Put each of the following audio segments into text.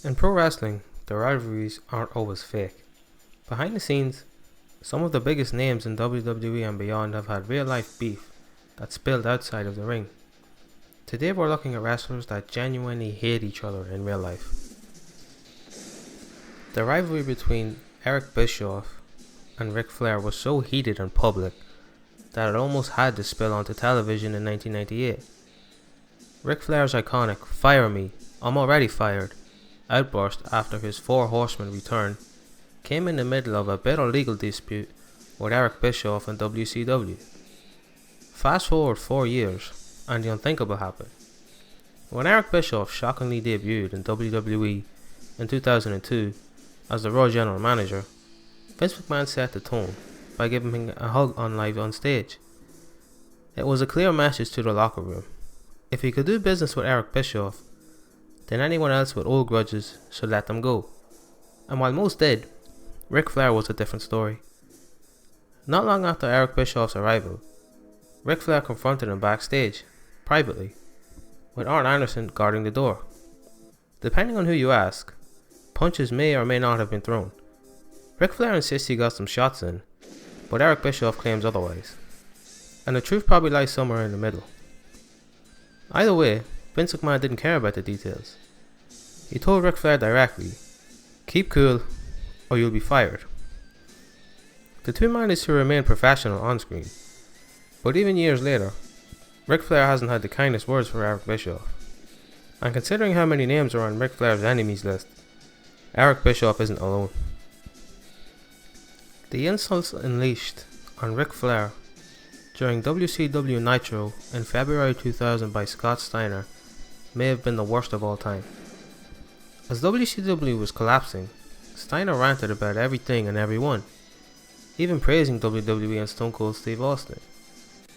In pro wrestling, the rivalries aren't always fake. Behind the scenes, some of the biggest names in WWE and beyond have had real life beef that spilled outside of the ring. Today we're looking at wrestlers that genuinely hate each other in real life. The rivalry between Eric Bischoff and Ric Flair was so heated and public that it almost had to spill onto television in 1998. Ric Flair's iconic "Fire me, I'm already fired" outburst after his Four Horsemen return came in the middle of a bitter legal dispute with Eric Bischoff and WCW. Fast forward 4 years, and the unthinkable happened. When Eric Bischoff shockingly debuted in WWE in 2002 as the Raw General Manager, Vince McMahon set the tone by giving him a hug live on stage. It was a clear message to the locker room. If he could do business with Eric Bischoff, then anyone else with old grudges should let them go. And while most did, Ric Flair was a different story. Not long after Eric Bischoff's arrival, Ric Flair confronted him backstage, privately, with Arn Anderson guarding the door. Depending on who you ask, punches may or may not have been thrown. Ric Flair insists he got some shots in, but Eric Bischoff claims otherwise. And the truth probably lies somewhere in the middle. Either way, Vince McMahon didn't care about the details. He told Ric Flair directly, "Keep cool, or you'll be fired." The two managed to remain professional on screen, but even years later, Ric Flair hasn't had the kindest words for Eric Bischoff. And considering how many names are on Ric Flair's enemies list, Eric Bischoff isn't alone. The insults unleashed on Ric Flair during WCW Nitro in February 2000 by Scott Steiner may have been the worst of all time. As WCW was collapsing, Steiner ranted about everything and everyone, even praising WWE and Stone Cold Steve Austin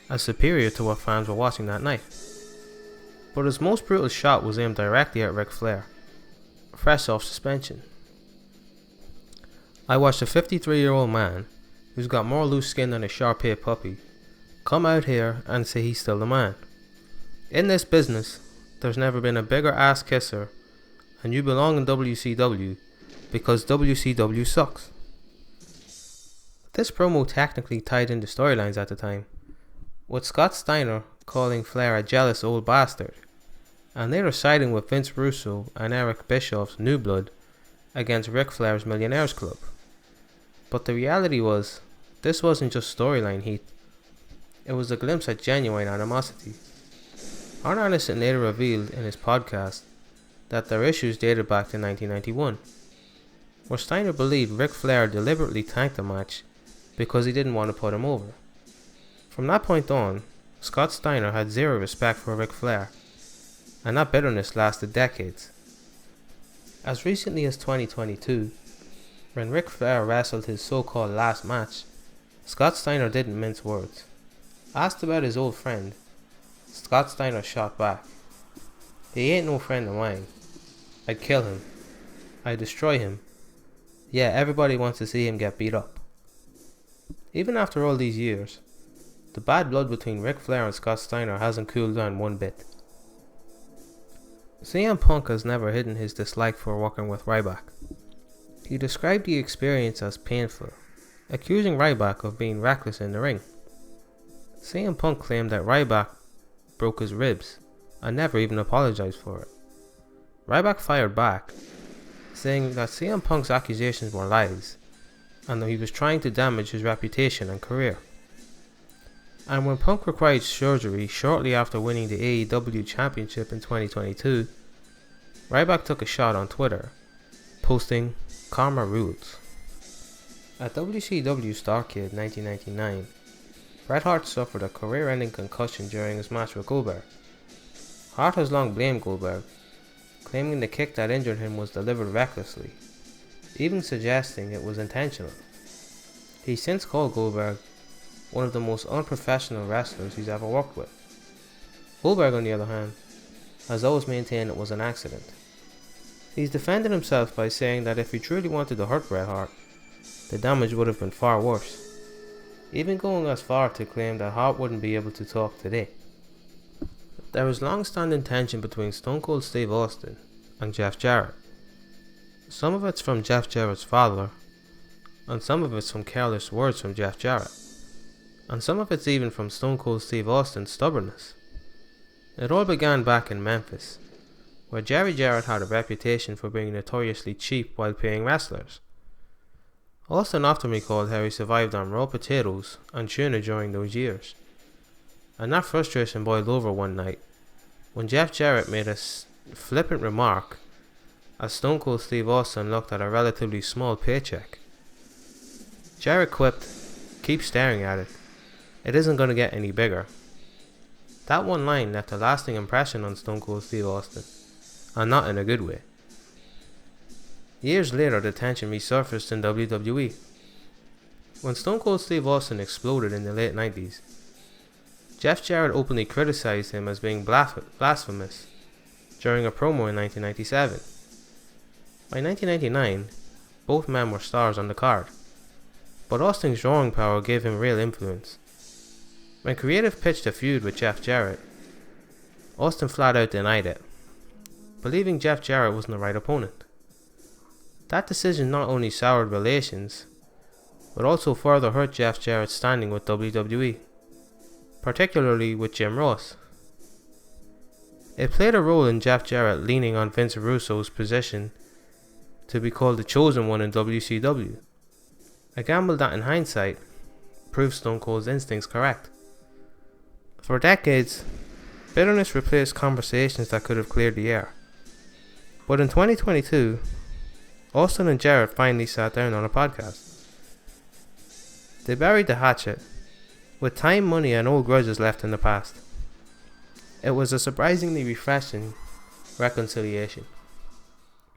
as superior to what fans were watching that night. But his most brutal shot was aimed directly at Ric Flair, fresh off suspension. "I watched a 53-year-old man, who's got more loose skin than a Shar-Pei puppy, come out here and say he's still the man. In this business, there's never been a bigger ass kisser, and you belong in WCW because WCW sucks." This promo technically tied into storylines at the time, with Scott Steiner calling Flair a jealous old bastard, and later siding with Vince Russo and Eric Bischoff's New Blood against Ric Flair's Millionaires Club. But the reality was, this wasn't just storyline heat, it was a glimpse at genuine animosity. Arn Anderson later revealed in his podcast that their issues dated back to 1991, where Steiner believed Ric Flair deliberately tanked the match because he didn't want to put him over. From that point on, Scott Steiner had zero respect for Ric Flair, and that bitterness lasted decades. As recently as 2022, when Ric Flair wrestled his so-called last match, Scott Steiner didn't mince words. Asked about his old friend, Scott Steiner shot back, "He ain't no friend of mine. I'd kill him. I'd destroy him. Yeah, everybody wants to see him get beat up." Even after all these years, the bad blood between Ric Flair and Scott Steiner hasn't cooled down one bit. CM Punk has never hidden his dislike for working with Ryback. He described the experience as painful, accusing Ryback of being reckless in the ring. CM Punk claimed that Ryback broke his ribs and never even apologized for it. Ryback fired back, saying that CM Punk's accusations were lies, and that he was trying to damage his reputation and career. And when Punk required surgery shortly after winning the AEW Championship in 2022, Ryback took a shot on Twitter, posting, "Karma rules." At WCW Starrcade 1999, Bret Hart suffered a career-ending concussion during his match with Goldberg. Hart has long blamed Goldberg, claiming the kick that injured him was delivered recklessly, even suggesting it was intentional. He's since called Goldberg one of the most unprofessional wrestlers he's ever worked with. Goldberg, on the other hand, has always maintained it was an accident. He's defended himself by saying that if he truly wanted to hurt Bret Hart, the damage would have been far worse, even going as far to claim that Hart wouldn't be able to talk today. There was long-standing tension between Stone Cold Steve Austin and Jeff Jarrett, Some of it's from Jeff Jarrett's father, and some of it's from careless words from Jeff Jarrett, and some of it's even from Stone Cold Steve Austin's stubbornness. It all began back in Memphis, where Jerry Jarrett had a reputation for being notoriously cheap while paying wrestlers. Austin often recalled how he survived on raw potatoes and tuna during those years, and that frustration boiled over one night when Jeff Jarrett made a flippant remark as Stone Cold Steve Austin looked at a relatively small paycheck. Jarrett quipped, "Keep staring at it. It isn't going to get any bigger." That one line left a lasting impression on Stone Cold Steve Austin, and not in a good way. Years later, the tension resurfaced in WWE. When Stone Cold Steve Austin exploded in the late 90s, Jeff Jarrett openly criticized him as being blasphemous during a promo in 1997. By 1999, both men were stars on the card, but Austin's drawing power gave him real influence. When Creative pitched a feud with Jeff Jarrett, Austin flat out denied it, believing Jeff Jarrett wasn't the right opponent. That decision not only soured relations, but also further hurt Jeff Jarrett's standing with WWE, particularly with Jim Ross. It played a role in Jeff Jarrett leaning on Vince Russo's position to be called the chosen one in WCW, a gamble that in hindsight proved Stone Cold's instincts correct. For decades, bitterness replaced conversations that could have cleared the air. But in 2022, Austin and Jarrett finally sat down on a podcast. They buried the hatchet, with time, money and old grudges left in the past. It was a surprisingly refreshing reconciliation.